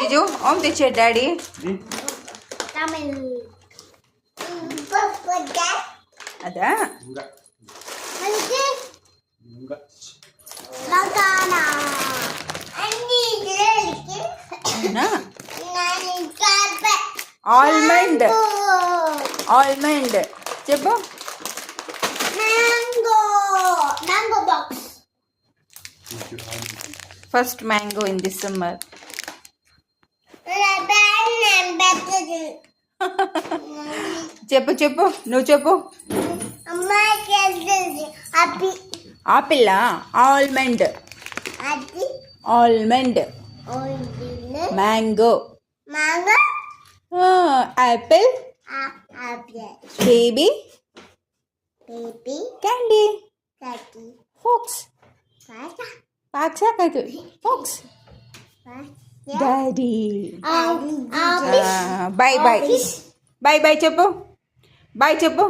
Jeju ఓం తెచ్చాడు daddy. అదా almond. Almond చెప్పు. First mango in this summer. చెప్పు చెప్పు నువ్వు చెప్పు. Apple. Almond. Almond. Mango. Apple. Baby. Candy. Fox. పాక్సా కాదు fox. Daddy. Boy boy. Boy boy చెప్పు. బాయ్ చెప్పు.